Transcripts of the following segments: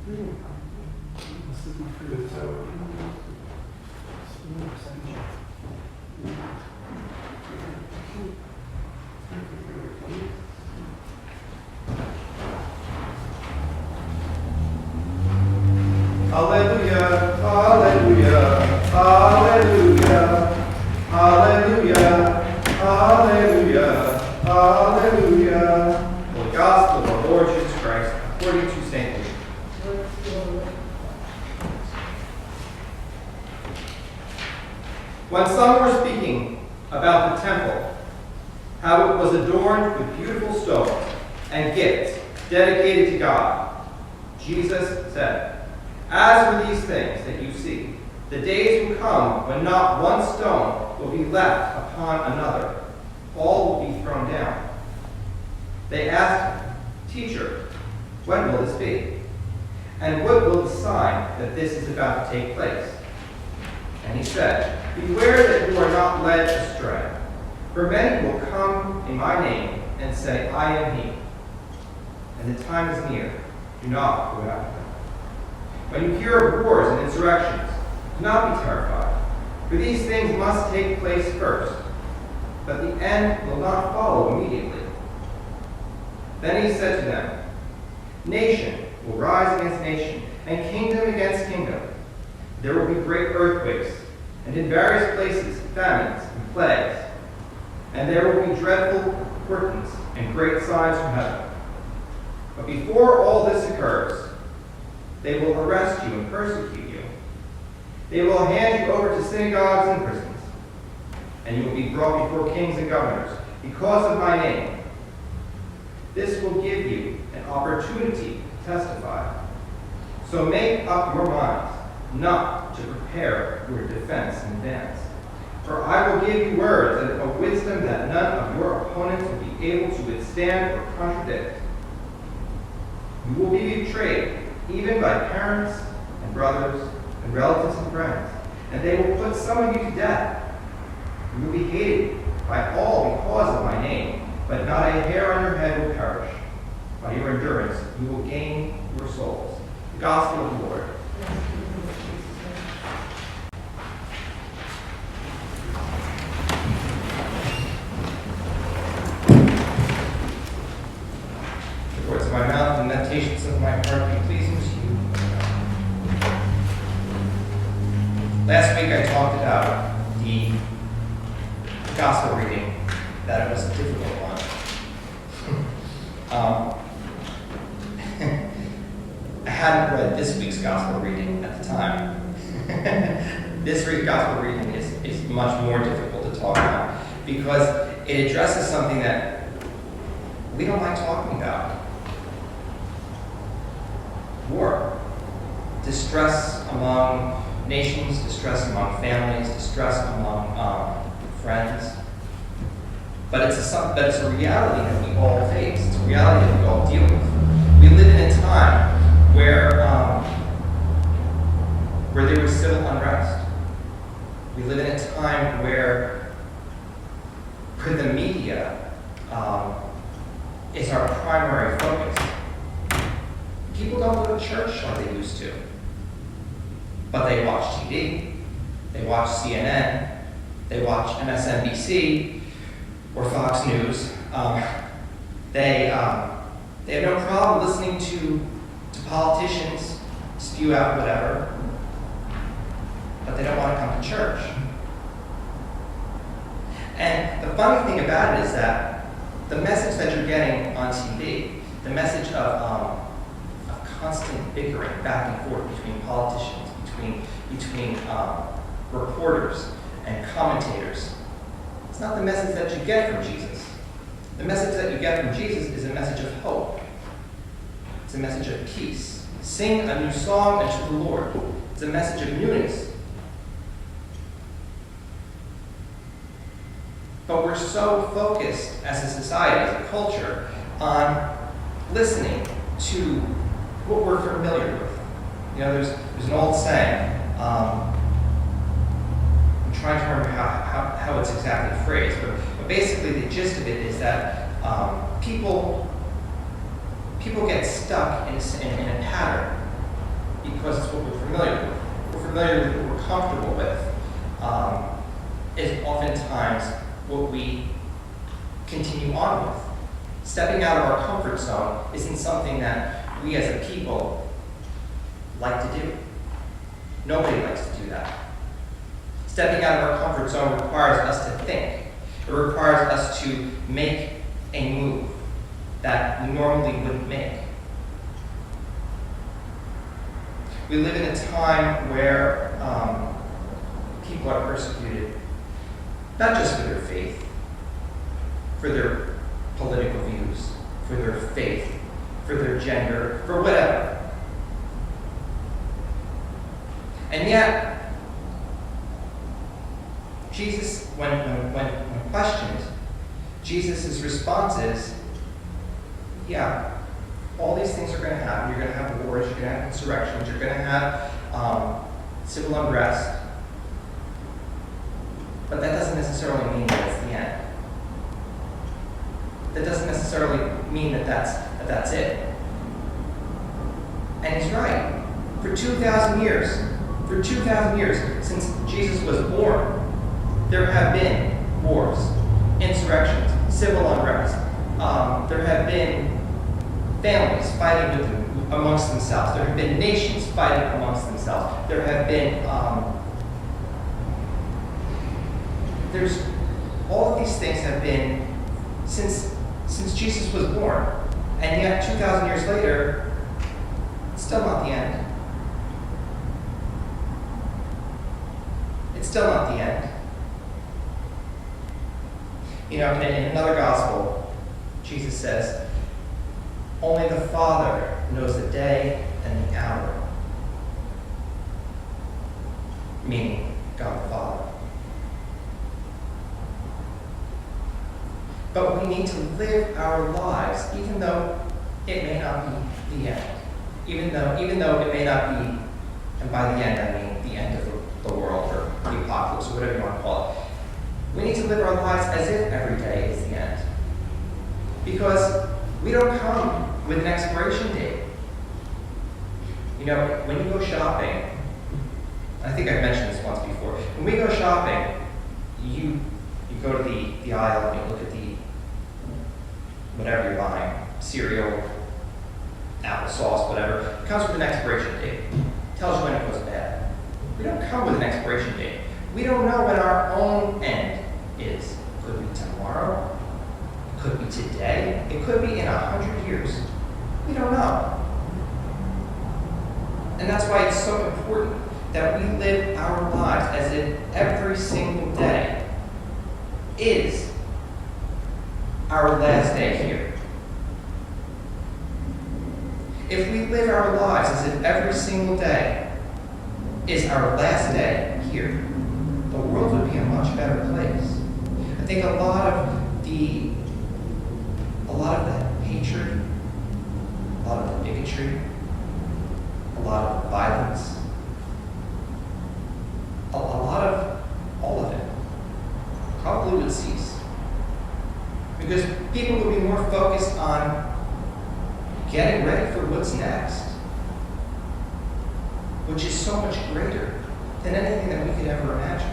Hallelujah, hallelujah, hallelujah, hallelujah, hallelujah, hallelujah. The Gospel of our Lord Jesus Christ according to St. Luke. When some were speaking about the temple, how it was adorned with beautiful stones and gifts dedicated to God, Jesus said, "As for these things that you see, the days will come when not one stone will be left upon another. All will be thrown down." They asked him, "Teacher, when will this be? And what will the sign that this is about to take place?" And he said, "Beware that you are not led astray. For many will come in my name and say, 'I am he.' And the time is near. Do not go after them. When you hear of wars and insurrections, do not be terrified, for these things must take place first, but the end will not follow immediately." Then he said to them, "Nation will rise against nation, and kingdom against kingdom. There will be great earthquakes, and in various places famines and plagues, and there will be dreadful portents and great signs from heaven. But before all this occurs, they will arrest you and persecute you. They will hand you over to synagogues and prisons, and you will be brought before kings and governors because of my name. This will give you an opportunity to testify. So make up your minds not to prepare your defense in advance. For I will give you words and a wisdom that none of your opponents will be able to withstand or contradict. You will be betrayed even by parents and brothers and relatives and friends, and they will put some of you to death. You will be hated by all because of my name, but not a hair on your head will perish. By your endurance you will gain your souls." The Gospel of the Lord. The words of my mouth and the meditations of my heart be pleasing to you. Last week I talked about the Gospel reading, that it was a difficult one. I hadn't read this week's Gospel reading at the time. This week's Gospel reading is much more difficult to talk about because it addresses something that we don't like talking about. War. Distress among nations, distress among families, distress among friends. But it's a reality that we all face. It's a reality that we all deal with. We live in a time where there was civil unrest. We live in a time where the media is our primary focus. People don't go to church like they used to, but they watch TV, they watch CNN, they watch MSNBC or Fox News. They have no problem listening to politicians spew out whatever, but they don't want to come to church. And the funny thing about it is that the message that you're getting on TV, the message of constant bickering back and forth between politicians, between reporters and commentators, it's not the message that you get from Jesus. The message that you get from Jesus is a message of hope. It's a message of peace. Sing a new song unto the Lord. It's a message of newness. But we're so focused as a society, as a culture, on listening to what we're familiar with. You know, there's an old saying, I'm trying to remember how it's exactly phrased, but basically the gist of it is that people get stuck in a pattern because it's what we're familiar with. We're familiar with what we're comfortable with. Is oftentimes what we continue on with. Stepping out of our comfort zone isn't something that we as a people like to do. Nobody likes to do that. Stepping out of our comfort zone requires us to think. It requires us to make a move that we normally wouldn't make. We live in a time where people are persecuted, not just for their faith, for their political views, for their faith, for their gender, for whatever. And yet, Jesus, when questioned, Jesus' response is, yeah, all these things are going to happen. You're going to have wars, you're going to have insurrections, you're going to have civil unrest. But that doesn't necessarily mean that it's the end. That doesn't necessarily mean that that's it. And he's right. For 2,000 years, since Jesus was born, there have been wars, insurrections, civil unrest. There have been families fighting amongst themselves. There have been nations fighting amongst themselves. There have been there's all of these things have been since Jesus was born, and yet 2,000 years later, it's still not the end. It's still not the end. You know, in another gospel, Jesus says, "Only the Father knows the day and the hour," meaning God the Father. But we need to live our lives, even though it may not be the end. Even though it may not be, and by the end I mean the end of the world or the apocalypse or whatever you want to call it. We need to live our lives as if every day is the end. Because we don't come with an expiration date. You know, when you go shopping, I think I've mentioned this once before. When we go shopping, you go to the aisle and you look at the whatever you're buying, cereal, applesauce, whatever. It comes with an expiration date. It tells you when it goes bad. We don't come with an expiration date. We don't know when our own end is. It could be tomorrow. It could be today. It could be in 100 years. We don't know. And that's why it's so important that we live our lives as if every single day is our last day here. If we live our lives as if every single day is our last day here, the world would be a much better place. I think a lot of the hatred, a lot of the bigotry, a lot of the violence, a lot of all of it probably would cease. Because people would be more focused on getting ready for what's next, which is so much greater than anything that we could ever imagine.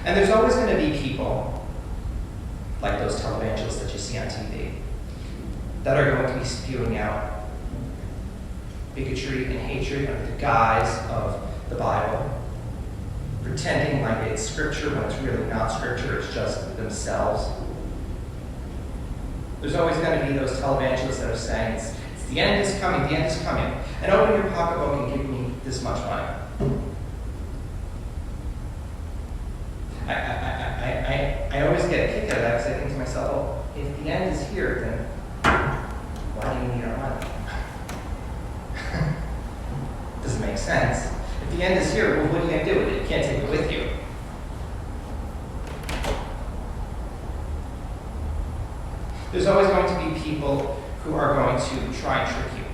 And there's always going to be people, like those televangelists that you see on TV, that are going to be spewing out bigotry and hatred under the guise of the Bible, pretending like it's scripture when it's really not scripture, it's just themselves. There's always going to be those televangelists that are saying, it's the end is coming, the end is coming. And open your pocketbook and give me this much money. I always get a kick out of that because I think to myself, well, if the end is here, then why do you need our money? Doesn't make sense. If the end is here, well, what are you going to do with it? You can't take it with you. There's always going to be people who are going to try and trick you.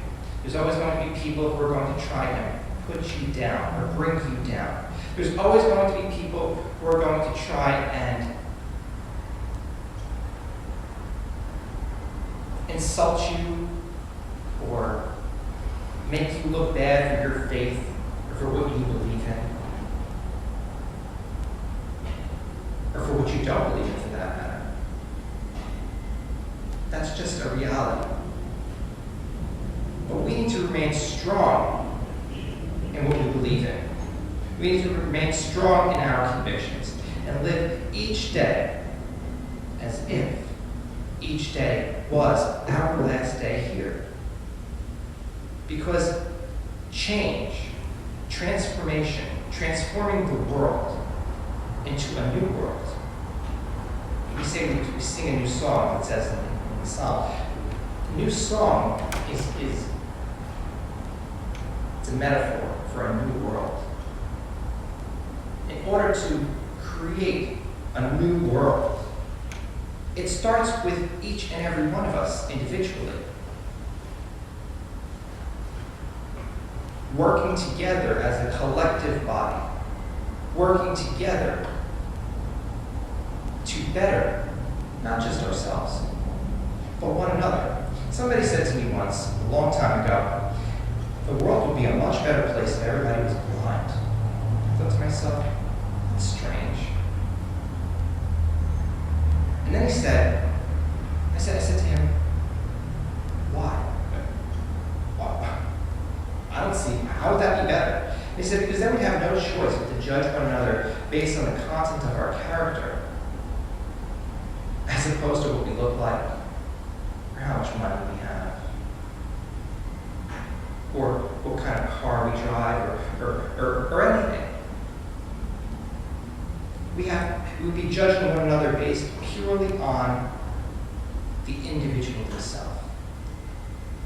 There's always going to be people who are going to try and put you down or bring you down. There's always going to be people who are going to try and insult you or make you look bad for your faith or for what you believe in, or for what you don't believe in for that matter. That's just a reality. But we need to remain strong in what we believe in. We need to remain strong in our convictions and live each day as if each day was our last day here. Because change, transformation, transforming the world into a new world. We sing a new song that says in the psalm. The new song is it's a metaphor for a new world. In order to create a new world, it starts with each and every one of us individually. Working together as a collective body. Working together to better not just ourselves, but one another. Somebody said to me once, a long time ago, the world would be a much better place if everybody was blind. I thought to myself, that's strange. And then I said to him, why? I don't see, how would that be better? He said, because then we have no choice but to judge one another based on the content of our character, as opposed to what we look like, or how much money we have, or what kind of car we drive, or anything. We would be judging one another based purely on the individual himself.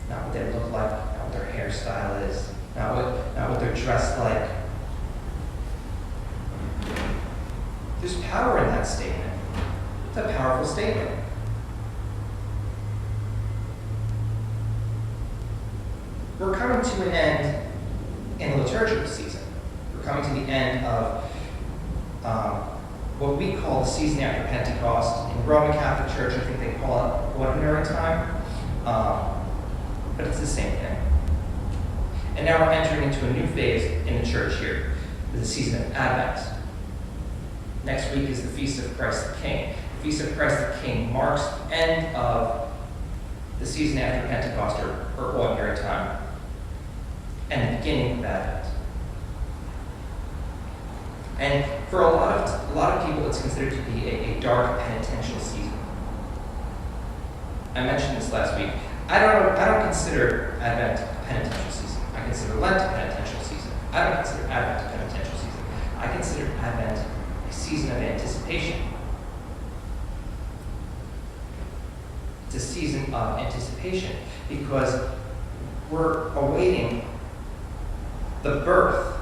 Not what they look like, not what their hairstyle is, not what they're dressed like. There's power in that statement. It's a powerful statement. We're coming to an end in the liturgical season. We're coming to the end of what we call the season after Pentecost. In the Roman Catholic Church, I think they call it ordinary time, but it's the same thing. And now we're entering into a new phase in the church here, with the season of Advent. Next week is the Feast of Christ the King. The Feast of Christ the King marks the end of the season after Pentecost, or ordinary time, and the beginning of Advent. And for a lot of people, it's considered to be a dark penitential season. I mentioned this last week. I don't consider Advent a penitential season. I consider Lent a penitential season. I don't consider Advent a penitential season. I consider Advent a season of anticipation. It's a season of anticipation because we're awaiting the birth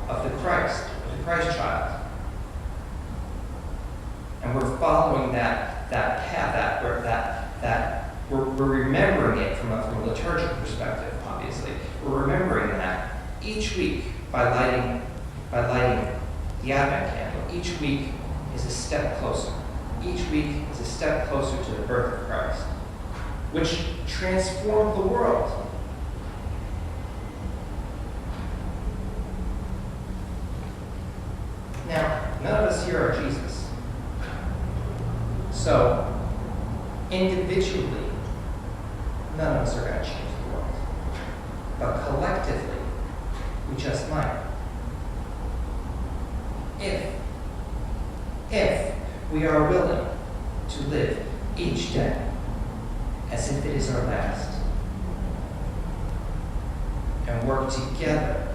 of the Christ child. And we're following that path, we're remembering it from a liturgical perspective, obviously. We're remembering that each week by lighting the Advent candle. Each week is a step closer. Each week is a step closer to the birth of Christ, which transformed the world. Now, none of us here are Jesus. So, individually, none of us are going to change the world. But collectively, we just might. If we are willing to live each day as if it is our last, and work together